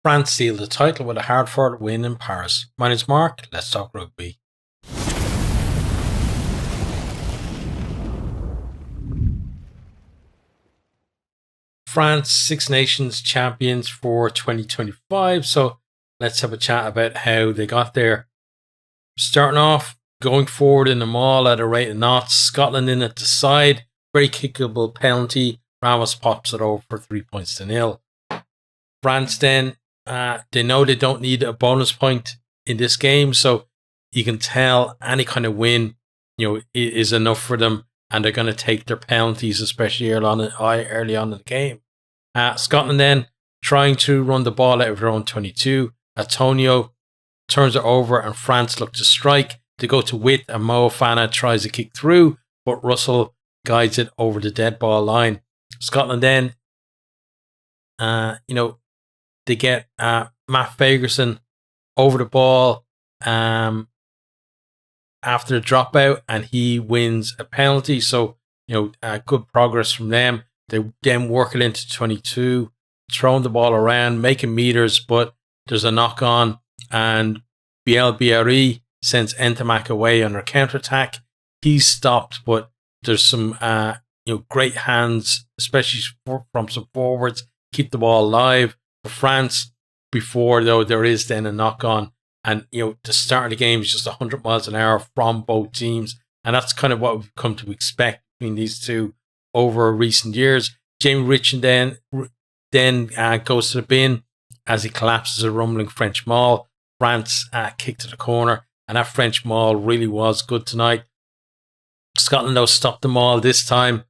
France sealed the title with a hard-fought win in Paris. My name's Mark. Let's talk rugby. France, Six Nations champions for 2025. So let's have a chat about how they got there. Starting off, going forward in the maul at a rate of knots. Scotland in at the side. Very kickable penalty. Ramos pops it over for 3 points to nil. France then, they know they don't need a bonus point in this game. So you can tell any kind of win, is enough for them. And they're going to take their penalties, especially early on in the game. Scotland then trying to run the ball out of their own 22. Antonio turns it over and France look to strike. They go to width and Mo Fana tries to kick through, but Russell guides it over the dead ball line. Scotland then, they get Matt Fagerson over the ball after the dropout, and he wins a penalty. So, good progress from them. They then work it into 22, throwing the ball around, making meters, but there's a knock on, and BLBRE sends Entamac away on their counter-attack. He's stopped, but there's some great hands, especially from some forwards, keep the ball alive. For France, before though, there is then a knock on, and the start of the game is just 100 miles an hour from both teams, and that's kind of what we've come to expect between these two over recent years. Jamie Richard then goes to the bin as he collapses a rumbling French maul. France kick to the corner, and that French maul really was good tonight. Scotland though stopped the maul this time,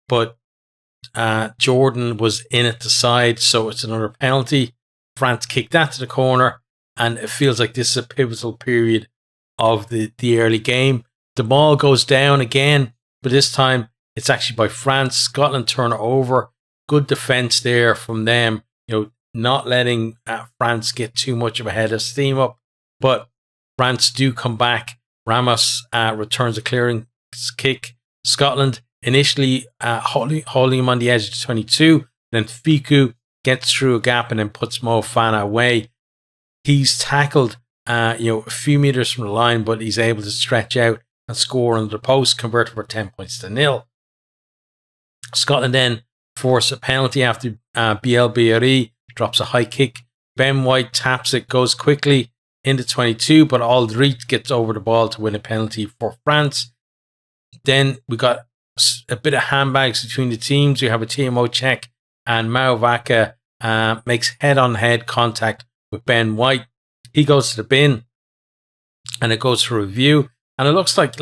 but Jordan was in at the side, so it's another penalty. France kicked that to the corner, and it feels like this is a pivotal period of the early game. The ball goes down again, but this time it's actually by France. Scotland turn it over. Good defense there from them, not letting France get too much of a head of steam up. But France do come back. Ramos returns a clearing kick. Scotland initially holding him on the edge of 22. Then Fiku gets through a gap and then puts Mo Fana away. He's tackled a few meters from the line, but he's able to stretch out and score under the post, convert for 10 points to nil. Scotland then force a penalty after BLBRE drops a high kick. Ben White taps it, goes quickly into 22, but Aldrit gets over the ball to win a penalty for France. Then we got a bit of handbags between the teams. We have a TMO check, and Mao Vaca makes head-on-head contact with Ben White. He goes to the bin, and it goes for review. And it looks like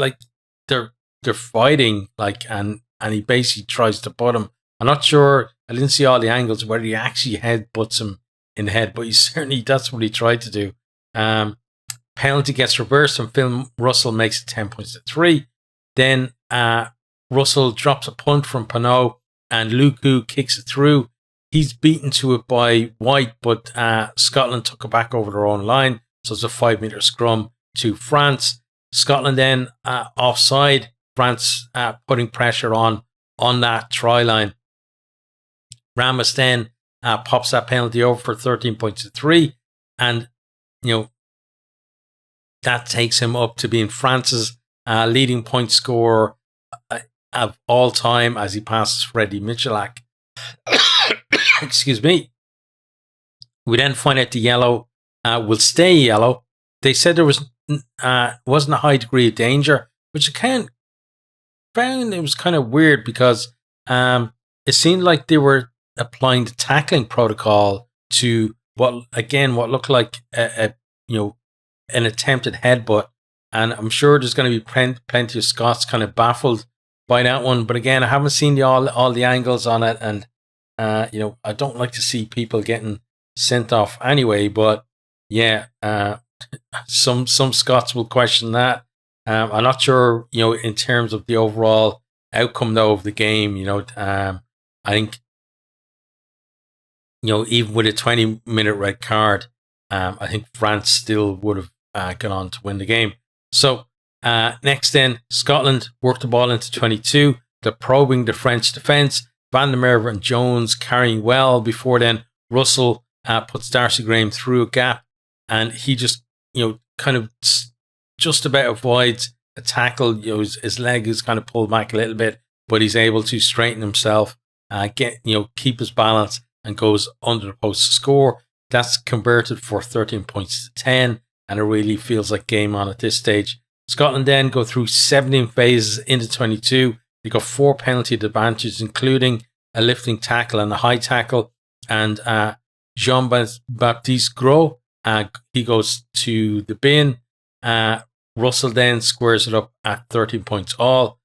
they're fighting, and he basically tries to butt him. I'm not sure. I didn't see all the angles whether he actually head-butts him in the head, but that's what he tried to do. Penalty gets reversed, and Phil Russell makes it 10 points to 3. Then Russell drops a punt from Pinot, and Luku kicks it through. He's beaten to it by White, but Scotland took it back over their own line, so it's a 5-meter scrum to France. Scotland then offside. France putting pressure on that try line. Ramos then pops that penalty over for 13 points to 3, and that takes him up to being France's leading point scorer of all time as he passes Freddie Michalak. Excuse me. We then find out the yellow will stay yellow. They said there wasn't a high degree of danger, which I found it was kind of weird because it seemed like they were applying the tackling protocol to what looked like an attempted headbutt, and I'm sure there's going to be plenty of Scots kind of baffled by that one. But again, I haven't seen all the angles on it, and I don't like to see people getting sent off anyway. But yeah, some Scots will question that. I'm not sure, in terms of the overall outcome though of the game. I think, even with a 20-minute red card, I think France still would have gone on to win the game. So next then, Scotland worked the ball into 22. They're probing the French defence. Van der Merwe and Jones carrying well. Before then, Russell puts Darcy Graham through a gap, and he just, kind of just about avoids a tackle. His leg is kind of pulled back a little bit, but he's able to straighten himself, keep his balance, and goes under the post to score. That's converted for 13 points to 10, and it really feels like game on at this stage. Scotland then go through 17 phases into 22. They got 4 penalty advantages, including a lifting tackle and a high tackle. And Jean-Baptiste Gros, he goes to the bin. Russell then squares it up at 13 points all.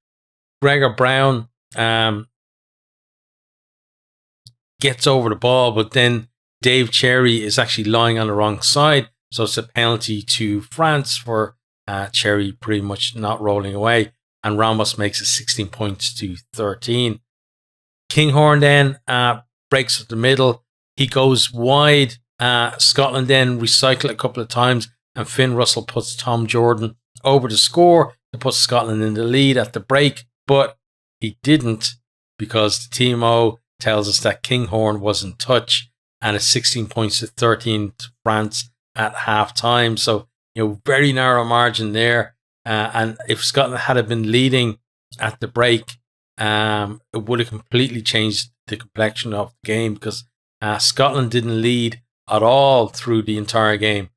Gregor Brown gets over the ball, but then Dave Cherry is actually lying on the wrong side. So it's a penalty to France for Cherry pretty much not rolling away. And Ramos makes it 16 points to 13. Kinghorn then breaks up the middle. He goes wide. Scotland then recycle a couple of times, and Finn Russell puts Tom Jordan over to score to put Scotland in the lead at the break. But he didn't, because the TMO tells us that Kinghorn was in touch, and it's 16 points to 13 to France at half time. So, very narrow margin there. And if Scotland had been leading at the break, it would have completely changed the complexion of the game, because Scotland didn't lead at all through the entire game.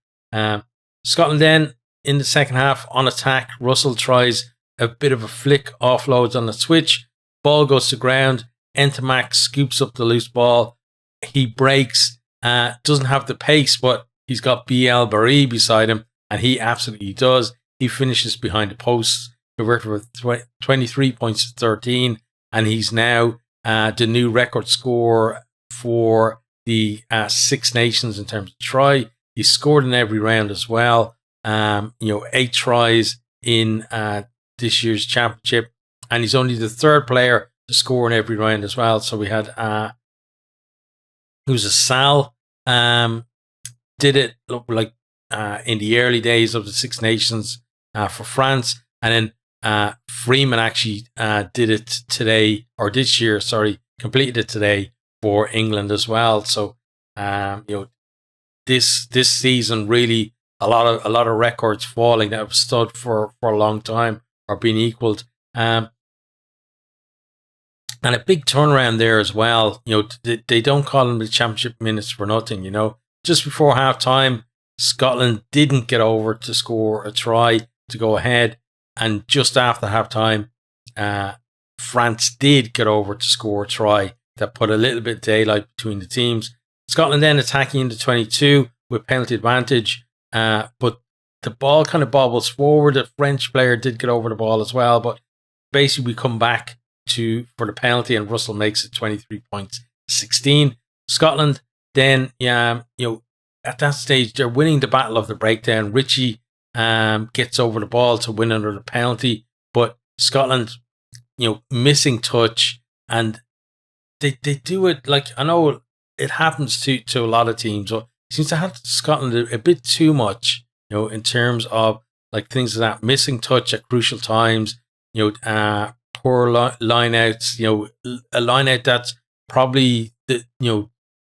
Scotland then, in the second half, on attack, Russell tries a bit of a flick, offloads on the switch. Ball goes to ground. Ntamack scoops up the loose ball. He breaks. Doesn't have the pace, but he's got BL Barry beside him, and he absolutely does. He finishes behind the post, converted for 23 points to 13, and he's now the new record scorer for the Six Nations in terms of try. He scored in every round as well. 8 tries in this year's championship, and he's only the 3rd player to score in every round as well. So we had who's a Sal did it like in the early days of the Six Nations for France, and then Freeman actually did it today, or this year, completed it today for England as well. So this season, really a lot of records falling that have stood for a long time are being equaled. And a big turnaround there as well. They don't call them the championship minutes for nothing. Just before half time, Scotland didn't get over to score a try to go ahead, and just after half time, France did get over to score a try that put a little bit of daylight between the teams. Scotland then attacking into 22 with penalty advantage, but the ball kind of bobbles forward. The French player did get over the ball as well, but basically we come back for the penalty, and Russell makes it 23 points, 16. Scotland then, at that stage, they're winning the battle of the breakdown. Ritchie gets over the ball to win under the penalty, but Scotland, missing touch, and they do it like, I know it happens to a lot of teams, but it seems to have Scotland a bit too much, in terms of like things like that, missing touch at crucial times, poor line outs, a line out that's probably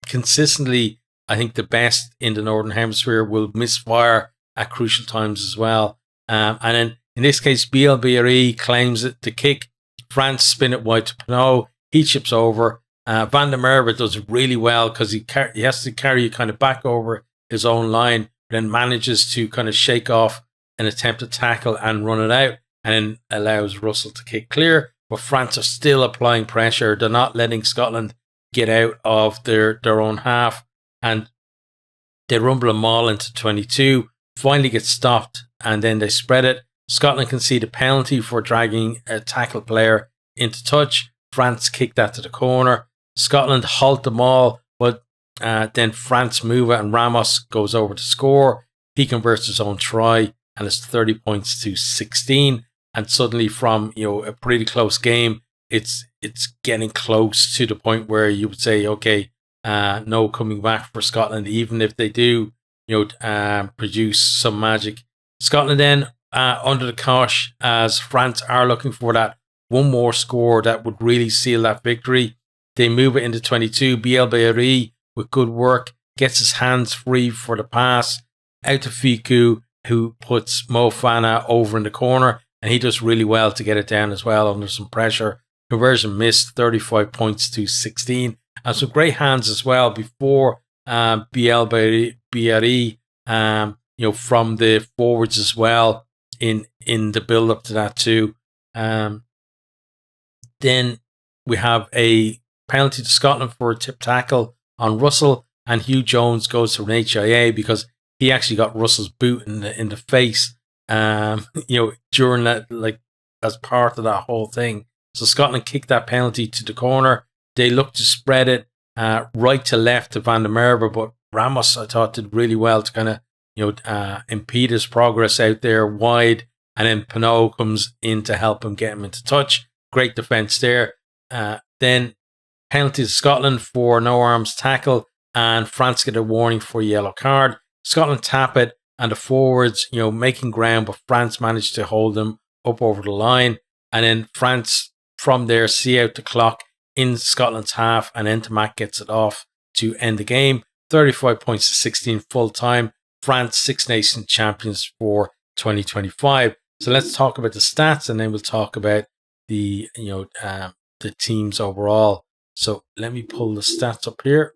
consistently, I think, the best in the Northern Hemisphere will misfire at crucial times as well. And then in this case, BLBRE claims it, the kick. France spin it wide to Pinot. He chips over. Van der Merwe does it really well, because he has to carry it kind of back over his own line, then manages to kind of shake off an attempted tackle and run it out, and then allows Russell to kick clear. But France are still applying pressure. They're not letting Scotland get out of their own half, and they rumble them all into 22, finally get stopped, and then they spread it. Scotland concede a penalty for dragging a tackle player into touch. France kick that to the corner. Scotland halt them all, but then France move it, and Ramos goes over to score. He converts his own try, and it's 30 points to 16. And suddenly, from a pretty close game, it's getting close to the point where you would say, okay, no coming back for Scotland, even if they do produce some magic. Scotland then under the cosh, as France are looking for that one more score that would really seal that victory. They move it into 22. BLBRE with good work gets his hands free for the pass out to Fiku, who puts Mo Fana over in the corner, and he does really well to get it down as well under some pressure. Conversion missed, 35 points to 16. And some great hands as well before BL BRE, from the forwards as well in the build up to that too. Then we have a penalty to Scotland for a tip tackle on Russell, and Hugh Jones goes for an HIA because he actually got Russell's boot in the face, during that, like, as part of that whole thing. So Scotland kicked that penalty to the corner. They looked to spread it right to left to Van der Merwe, but Ramos, I thought, did really well to kind of impede his progress out there wide, and then Pinot comes in to help him get him into touch. Great defence there. Then penalty to Scotland for no arms tackle, and France get a warning for a yellow card. Scotland tap it, and the forwards, making ground, but France managed to hold them up over the line. And then France, from there, see out the clock in Scotland's half, and Ntamack gets it off to end the game. 35 points to 16 full time. France, Six Nations champions for 2025. So let's talk about the stats, and then we'll talk about the teams overall. So let me pull the stats up here.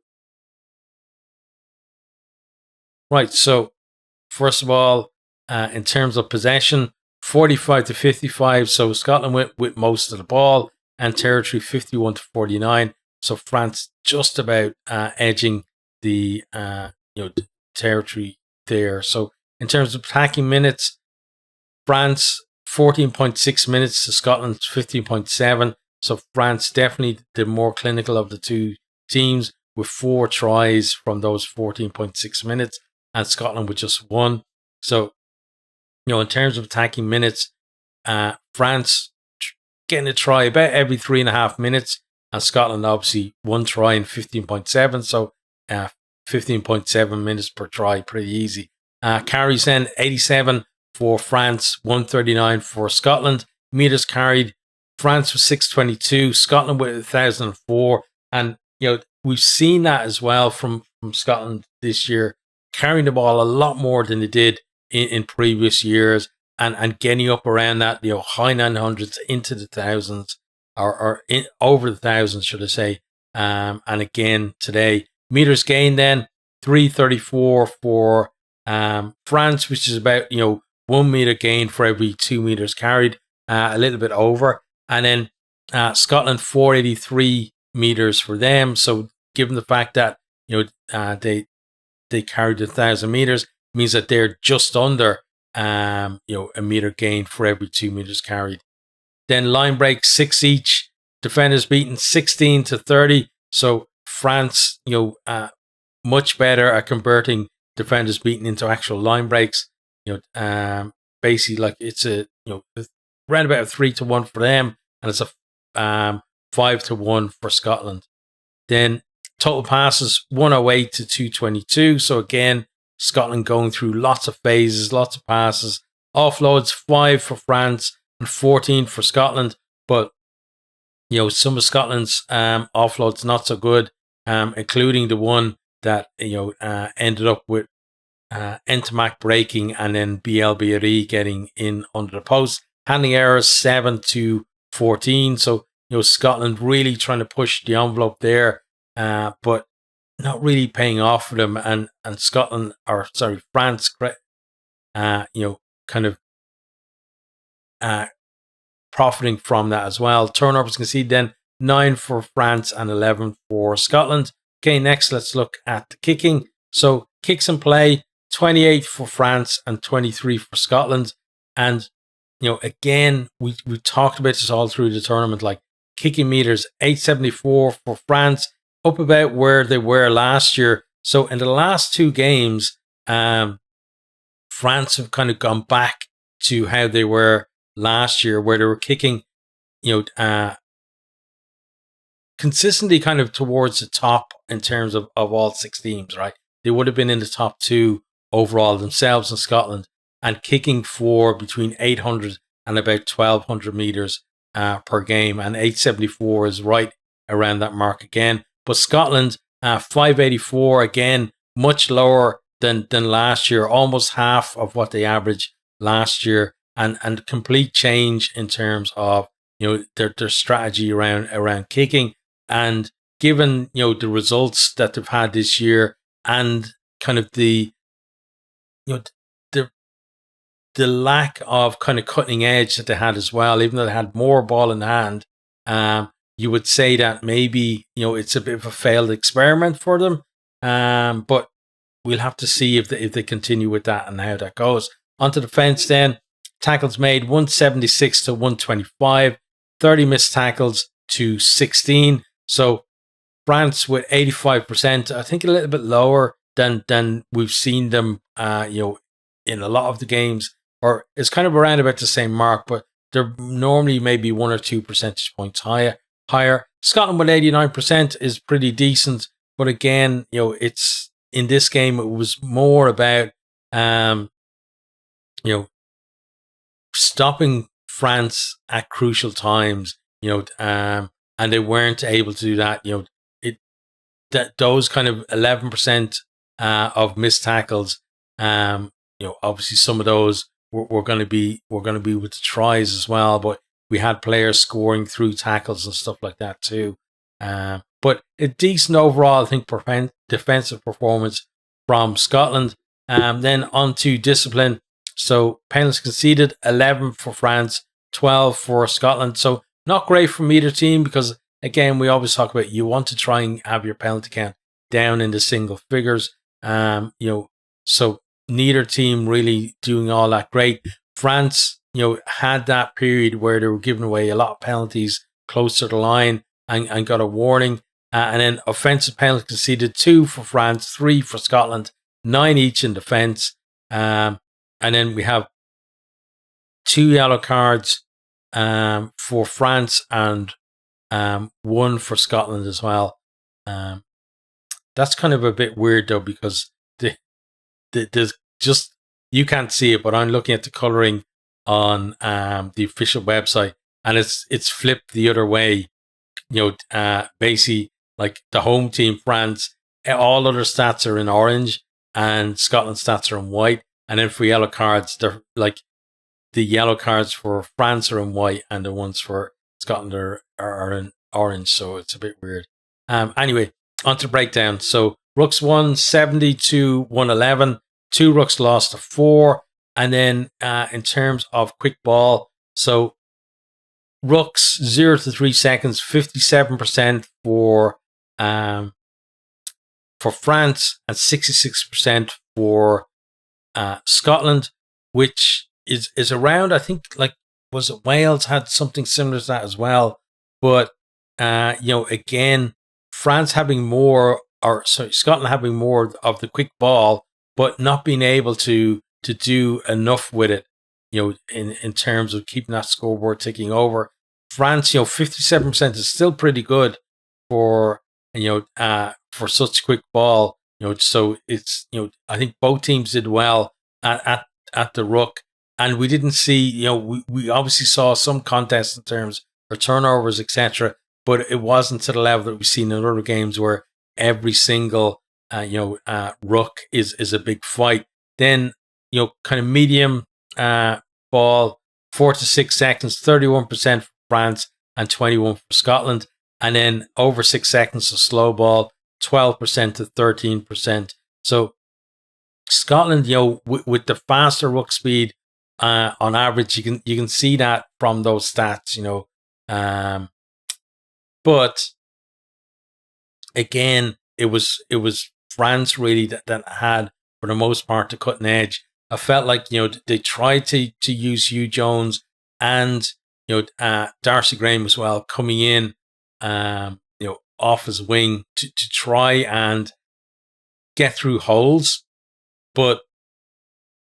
Right, so first of all, in terms of possession, 45 to 55. So Scotland went with most of the ball, and territory 51 to 49. So France just about edging the territory there. So in terms of attacking minutes, France 14.6 minutes to Scotland's 15.7. So France definitely the more clinical of the two teams, with 4 tries from those 14.6 minutes, and Scotland with just 1. So, in terms of attacking minutes, France getting a try about every 3.5 minutes, and Scotland obviously 1 try in 15.7. So 15.7 minutes per try, pretty easy. Carries then 87 for France, 139 for Scotland. Meters carried, France was 622, Scotland with 1,004. And, we've seen that as well from Scotland this year, carrying the ball a lot more than they did in previous years, and getting up around that, high 900s into the thousands, or over the thousands, should I say. And again, today, meters gained then, 334 for France, which is about, 1 meter gain for every 2 meters carried, a little bit over. And then Scotland, 483 meters for them. So given the fact that, they carried 1,000 meters, means that they're just under, a meter gain for every 2 meters carried. Then line break 6 each. Defenders beaten 16 to 30. So France, much better at converting defenders beaten into actual line breaks. Basically, like, it's around about a 3-1 for them, and it's a 5-1 for Scotland. Then total passes 108 to 222. So again, Scotland going through lots of phases, lots of passes. Offloads 5 for France and 14 for Scotland. But some of Scotland's offloads not so good, including the one that ended up with Ntamack breaking and then BLBRE getting in under the post. Handling errors 7 to 14. So Scotland really trying to push the envelope there, but not really paying off for them. And France, kind of profiting from that as well. Turnovers conceded then 9 for France and 11 for Scotland. Okay, next let's look at the kicking. So kicks in play, 28 for France and 23 for Scotland. And again, we talked about this all through the tournament, like kicking meters, 874 for France, up about where they were last year. So in the last 2 games, France have kind of gone back to how they were last year, where they were kicking, consistently kind of towards the top in terms of all 6 teams, right? They would have been in the top 2 overall themselves in Scotland, and kicking for between 800 and about 1,200 meters per game, and 874 is right around that mark again. But Scotland, 584 again, much lower than last year, almost half of what they averaged last year, and complete change in terms of their strategy around kicking. And given the results that they've had this year, and kind of the the lack of kind of cutting edge that they had as well, even though they had more ball in hand, you would say that maybe it's a bit of a failed experiment for them. But we'll have to see if they continue with that and how that goes. Onto the defense then. Tackles made 176 to 125, 30 missed tackles to 16. So France with 85%, I think a little bit lower than we've seen them in a lot of the games, or it's kind of around about the same mark, but they're normally maybe 1 or 2 percentage points higher. Scotland with 89% is pretty decent, but again, it's in this game it was more about stopping France at crucial times, and they weren't able to do that. Those kind of 11% of missed tackles, obviously some of those were going to be with the tries as well, but we had players scoring through tackles and stuff like that too. But a decent overall, I think, defensive performance from Scotland. Then on to discipline. So penalties conceded, 11 for France, 12 for Scotland. So not great from either team, because again, we always talk about you want to try and have your penalty count down in the single figures. So neither team really doing all that great. France, had that period where they were giving away a lot of penalties close to the line and got a warning. And then offensive penalty conceded, 2 for France, 3 for Scotland, 9 each in defence. And then we have 2 yellow cards for France and 1 for Scotland as well. That's kind of a bit weird though, because there's just, you can't see it, but I'm looking at the colouring on the official website, and it's flipped the other way. Basically, like the home team France, all other stats are in orange, and Scotland stats are in white. And then for yellow cards, they're like the yellow cards for France are in white, and the ones for Scotland are in orange. So it's a bit weird. Anyway, on to breakdown. So Rooks won 70 to 111. 2 Rooks lost to 4. And then in terms of quick ball, so Rooks 0 to 3 seconds, 57% for France and 66% for Scotland, which is around, I think, like, was it Wales had something similar to that as well. But again, France having more, or sorry, Scotland having more of the quick ball, but not being able to do enough with it, in terms of keeping that scoreboard ticking over. France, 57% is still pretty good for such quick ball. So it's, I think both teams did well at the Rook, and we didn't see, we obviously saw some contests in terms of turnovers, etc., but it wasn't to the level that we've seen in other games where every single Rook is a big fight. Then kind of medium ball, 4 to 6 seconds, 31% for France and 21% for Scotland, and then over 6 seconds of slow ball, 12% to 13%. So Scotland, with the faster Rook speed on average, you can see that from those stats, but again, it was France really that had, for the most part, the cutting edge. I felt like they tried to use Hugh Jones and Darcy Graham as well, coming in off his wing to try and get through holes, but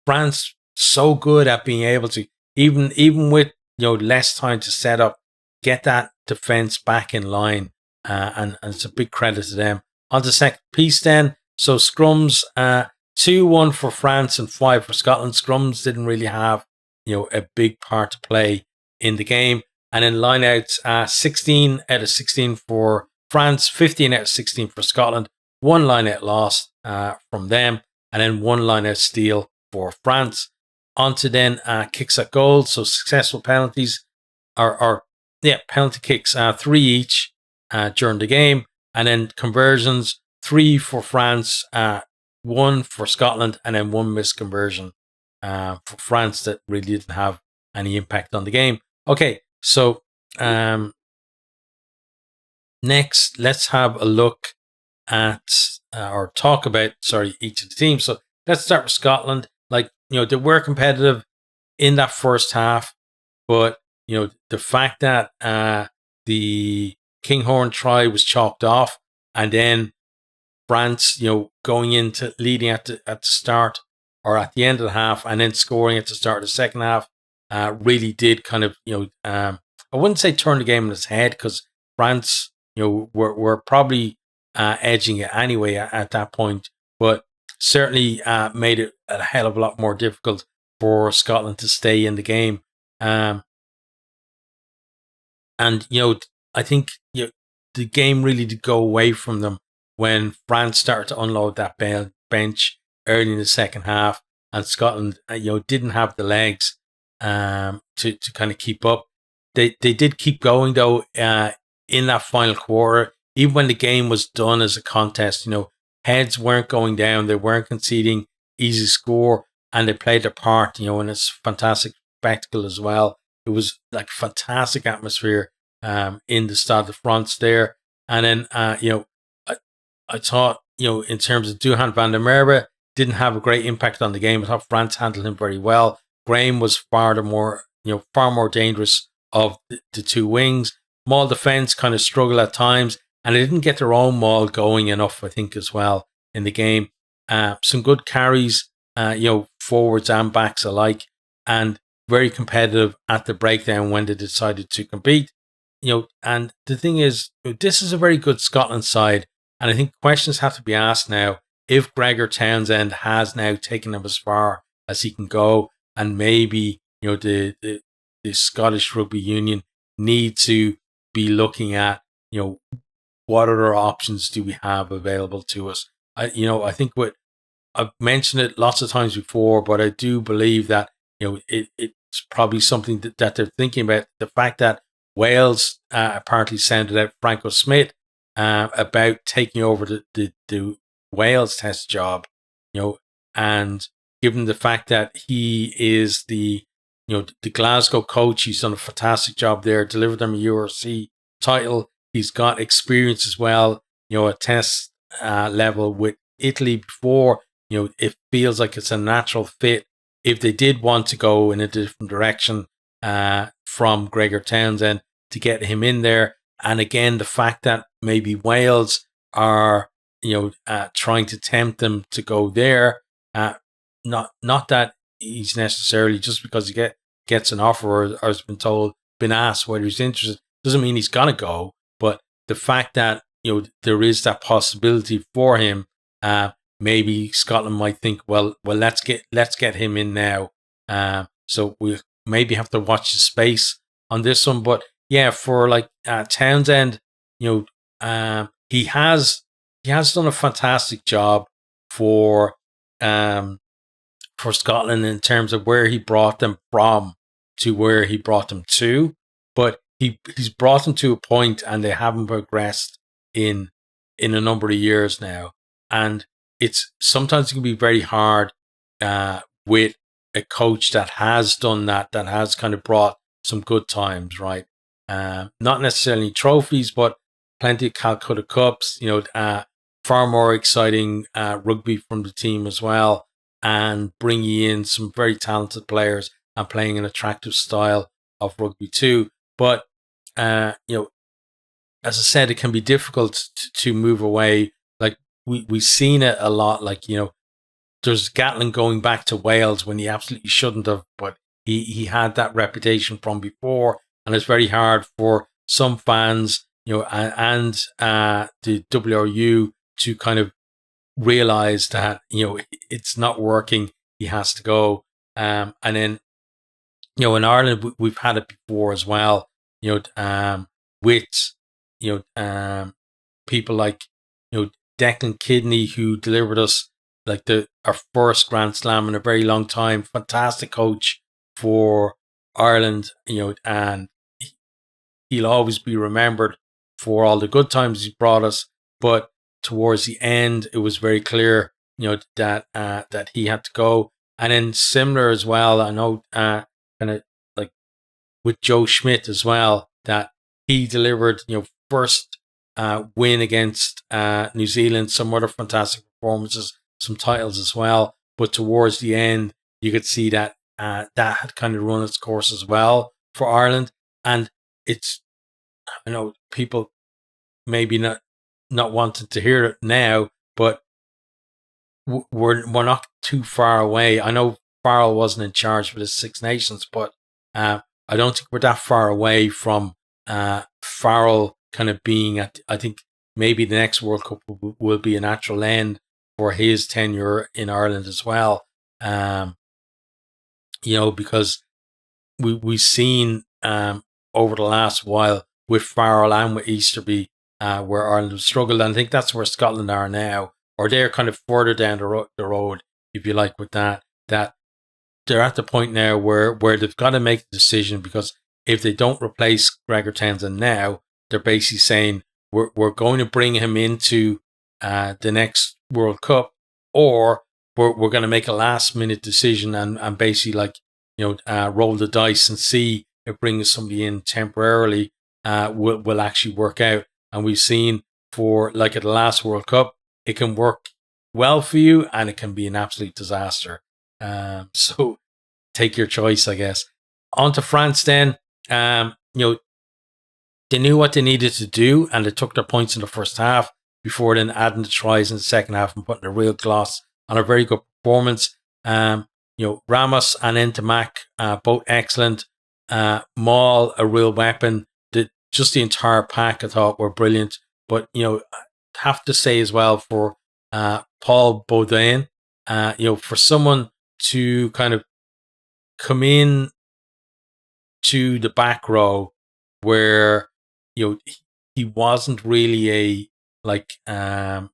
France so good at being able to, even with less time to set up, get that defense back in line, and it's a big credit to them. On to the second piece then. So scrums, 2-1 for France and 5 for Scotland. Scrums didn't really have a big part to play in the game. And then lineouts, 16 out of 16 for France, 15 out of 16 for Scotland. one line-out loss from them, and then one line-out steal for France. On to then kicks at goal, so successful penalties penalty kicks, 3 each during the game, and then conversions, 3 for France, 1 for Scotland, and then 1 missed conversion for France that really didn't have any impact on the game. Okay, so next, let's have a look at or talk about each of the teams. So let's start with Scotland. Like, they were competitive in that first half, but the fact that the Kinghorn try was chalked off, and then France, going into leading at the start or at the end of the half, and then scoring at the start of the second half, really did kind of, I wouldn't say turn the game on its head, because France, were probably edging it anyway at that point, but certainly made it a hell of a lot more difficult for Scotland to stay in the game. And I think the game really did go away from them when France started to unload that bench early in the second half, and Scotland didn't have the legs to kind of keep up. They did keep going though in that final quarter, even when the game was done as a contest. Heads weren't going down, they weren't conceding easy score, and they played their part. And it's fantastic spectacle as well. It was like fantastic atmosphere in the Stade de France there. And then, I thought, in terms of Duhan van der Merwe, didn't have a great impact on the game. I thought France handled him very well. Graham was far more dangerous of the two wings. Maul defense kind of struggled at times, and they didn't get their own maul going enough, I think, as well in the game. Some good carries, forwards and backs alike, and very competitive at the breakdown when they decided to compete. And the thing is, this is a very good Scotland side, and I think questions have to be asked now if Gregor Townsend has now taken them as far as he can go, and maybe the Scottish Rugby Union need to be looking at what other options do we have available to us. I think I've mentioned it lots of times before, but I do believe that it's probably something that they're thinking about. The fact that Wales apparently sounded out Franco Smith about taking over the Wales test job, and given the fact that he is the Glasgow coach, he's done a fantastic job there, delivered them a URC title. He's got experience as well, at test level with Italy before. It feels like it's a natural fit if they did want to go in a different direction from Gregor Townsend to get him in there. And again, the fact that maybe Wales are trying to tempt them to go there, not that he's necessarily, just because he gets an offer or has been asked whether he's interested, doesn't mean he's gonna go. But the fact that there is that possibility for him, maybe Scotland might think, well, let's get him in now. So we maybe have to watch the space on this one. But yeah, for like Townsend, he has done a fantastic job for Scotland in terms of where he brought them from to where he brought them to. But he's brought them to a point, and they haven't progressed in a number of years now. And it's sometimes it can be very hard with a coach that has done that has kind of brought some good times, right? Not necessarily trophies, but plenty of Calcutta Cups, far more exciting rugby from the team as well, and bringing in some very talented players and playing an attractive style of rugby too. But, as I said, it can be difficult to move away. Like we've seen it a lot. Like, there's Gatlin going back to Wales when he absolutely shouldn't have, but he had that reputation from before, and it's very hard for some fans, and the WRU to kind of realize that it's not working. He has to go, and then in Ireland we've had it before as well. With people like Declan Kidney, who delivered us like our first Grand Slam in a very long time. Fantastic coach for Ireland, and he'll always be remembered for all the good times he brought us. But towards the end, it was very clear, that he had to go. And then similar as well, I know, kind of like with Joe Schmidt as well, that he delivered, first win against New Zealand, some other fantastic performances, some titles as well. But towards the end, you could see that that had kind of run its course as well for Ireland. And it's, I know people maybe not wanting to hear it now, but we're not too far away. I know Farrell wasn't in charge for the Six Nations, but I don't think we're that far away from Farrell kind of being at. I think maybe the next World Cup will be a natural end for his tenure in Ireland as well. Because we've seen over the last while with Farrell and with Easterby, where Ireland have struggled. And I think that's where Scotland are now, or they're kind of further down the road, if you like, with that they're at the point now where they've got to make the decision, because if they don't replace Gregor Townsend now, they're basically saying we're going to bring him into the next World Cup, or we're going to make a last minute decision and basically roll the dice and see if bringing somebody in temporarily will actually work out. And we've seen for at the last World Cup, it can work well for you and it can be an absolute disaster. So take your choice, I guess. On to France then. They knew what they needed to do and they took their points in the first half before then adding the tries in the second half and putting a real gloss on a very good performance. Ramos and Ntamack, both excellent. Maul, a real weapon. Just the entire pack, I thought, were brilliant. But, I have to say as well for Paul Baudin, for someone to kind of come in to the back row where, he wasn't really a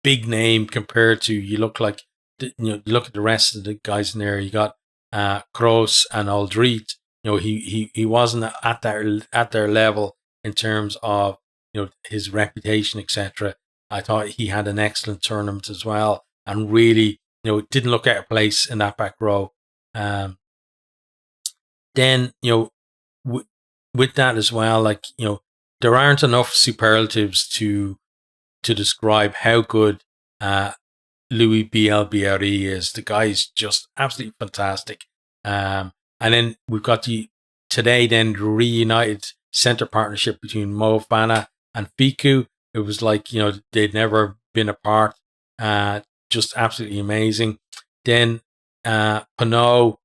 big name compared to, you look at the rest of the guys in there. You got Kroos and Aldrit. He wasn't at their level in terms of his reputation, etc. I thought he had an excellent tournament as well, and really didn't look out of place in that back row. Then with that as well, there aren't enough superlatives to describe how good Louis Bielbiarri is. The guy is just absolutely fantastic. And then we've got the reunited centre partnership between Mo Fana and Fiku. It was they'd never been apart. Just absolutely amazing. Then Pinot,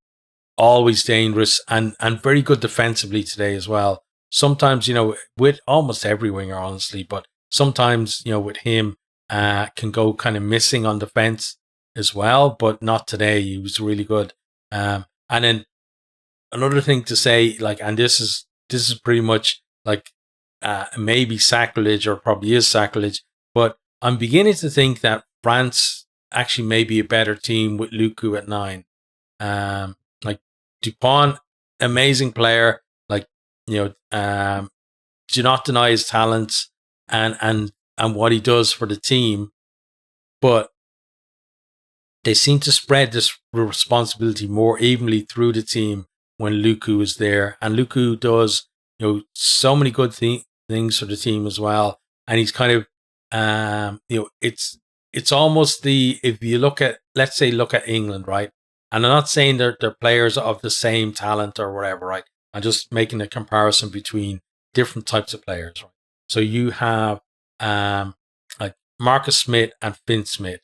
always dangerous and very good defensively today as well. Sometimes, with almost every winger, honestly, but sometimes, with him, can go kind of missing on defense as well, but not today. He was really good. And then another thing to say, and this is pretty much maybe sacrilege, or probably is sacrilege, but I'm beginning to think that France actually may be a better team with Lukaku at 9. Dupont, amazing player. Do not deny his talents and what he does for the team, but they seem to spread this responsibility more evenly through the team when Lukaku is there, and Lukaku does so many good things for the team as well. And he's kind of it's almost if you look at England, right? And I'm not saying they're players of the same talent or whatever, right? I'm just making a comparison between different types of players, right? So you have Marcus Smith and Finn Smith.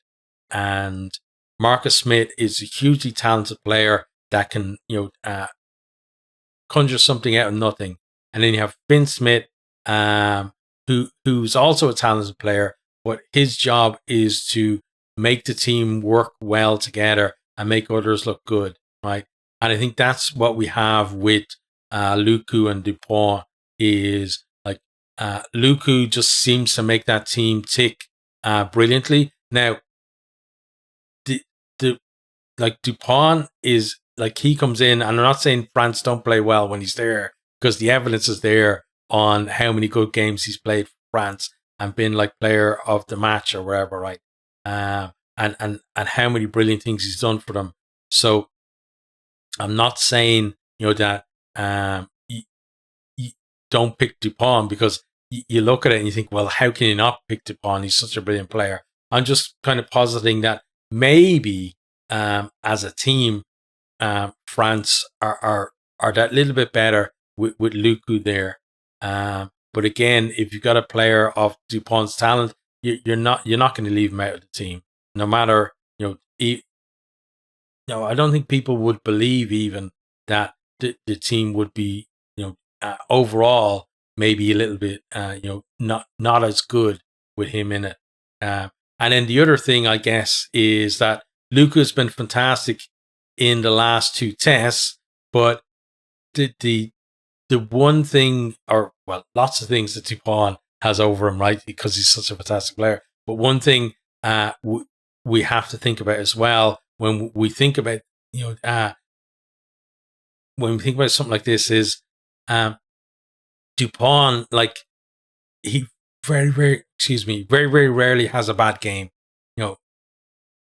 And Marcus Smith is a hugely talented player that can, conjure something out of nothing. And then you have Finn Smith, who's also a talented player, but his job is to make the team work well together and make others look good, right? And I think that's what we have with Lukaku and Dupont is Lukaku just seems to make that team tick brilliantly. Now, the like Dupont is like he comes in, and I'm not saying France don't play well when he's there, because the evidence is there on how many good games he's played for France and been like player of the match or wherever, right? And how many brilliant things he's done for them. So I'm not saying that you don't pick Dupont, because you look at it and you think, well, how can you not pick Dupont? He's such a brilliant player. I'm just kind of positing that maybe as a team, France are that little bit better with Luku there. But again, if you've got a player of Dupont's talent, you're not going to leave him out of the team, no matter I don't think people would believe even that the team would be overall maybe a little bit not as good with him in it. And then the other thing, I guess, is that Luka's been fantastic in the last two tests, but the one thing, or well, lots of things that Dupont has over him, right? Because he's such a fantastic player. But one thing we have to think about as well when we think about when we think about something like this is Dupont, like he very very rarely has a bad game,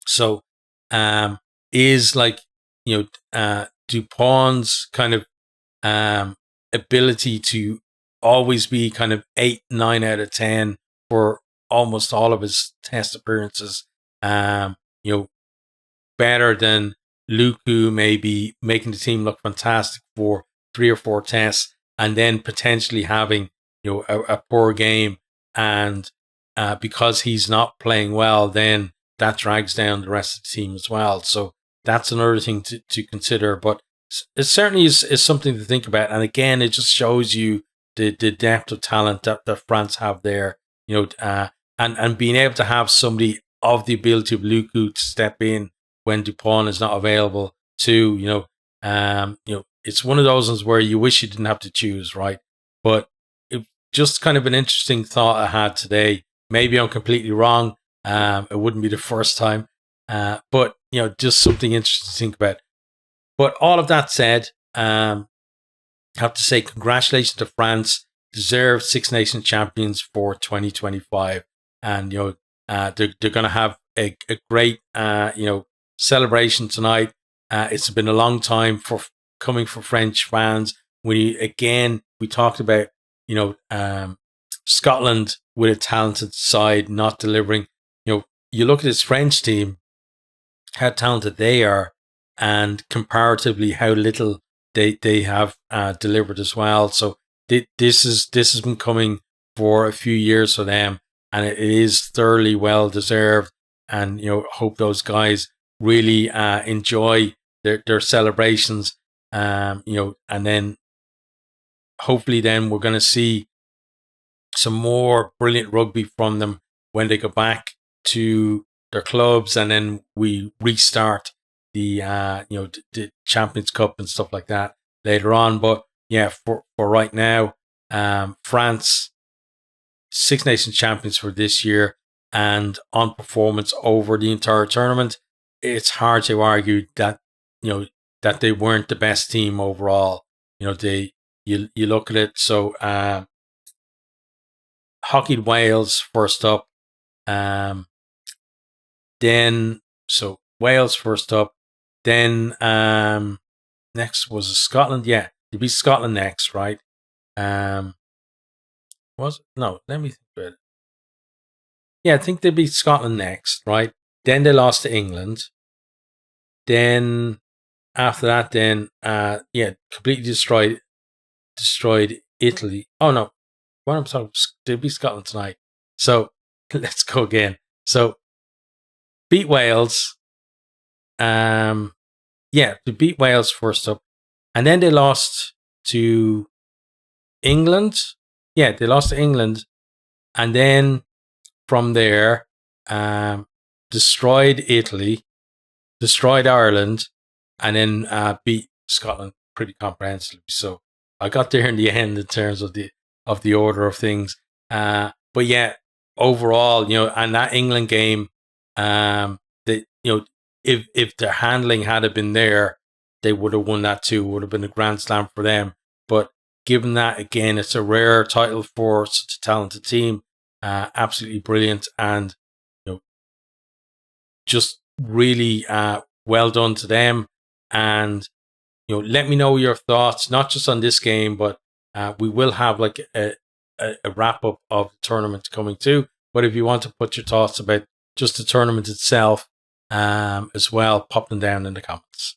so is like Dupont's kind of ability to always be kind of 8, 9 out of 10 for almost all of his test appearances, better than Luku maybe making the team look fantastic for 3 or 4 tests and then potentially having a poor game, and because he's not playing well, then that drags down the rest of the team as well. So that's another thing to consider. But it certainly is something to think about. And again, it just shows you the depth of talent that France have there. And being able to have somebody of the ability of Luku to step in when Dupont is not available too. It's one of those ones where you wish you didn't have to choose, right? But it just kind of an interesting thought I had today. Maybe I'm completely wrong. It wouldn't be the first time, but just something interesting to think about. But all of that said, I have to say congratulations to France, deserved Six Nations champions for 2025, and they're going to have a great celebration tonight. It's been a long time coming for French fans. We talked about Scotland with a talented side not delivering. You look at this French team, how talented they are, and comparatively how little they have delivered as well. So this has been coming for a few years for them, and it is thoroughly well deserved. And hope those guys really enjoy their celebrations. And then hopefully then we're going to see some more brilliant rugby from them when they go back to their clubs, and then we restart the the Champions Cup and stuff like that later on. But yeah, for right now, France Six Nations champions for this year, and on performance over the entire tournament, it's hard to argue that that they weren't the best team overall. You look at it. So hockeyed Wales first up. Then so Wales first up. Then next was Scotland. Yeah, they beat Scotland next, right? Was it? No, let me think about it. Yeah, I think they beat Scotland next, right? Then they lost to England. Then after that, completely destroyed Italy. Oh no, what I'm talking, they beat Scotland tonight. So let's go again. So beat Wales. They beat Wales first up, and then they lost to England. Yeah, they lost to England, and then from there, destroyed Italy, destroyed Ireland, and then beat Scotland pretty comprehensively. So I got there in the end in terms of the order of things. But yeah, overall, and that England game, that if their handling had been there, they would have won that too. It would have been a grand slam for them. But given that, again, it's a rare title for such a talented team. Absolutely brilliant, and just really well done to them. And let me know your thoughts, not just on this game, but we will have like a wrap up of the tournament coming too. But if you want to put your thoughts about just the tournament itself as well, pop them down in the comments.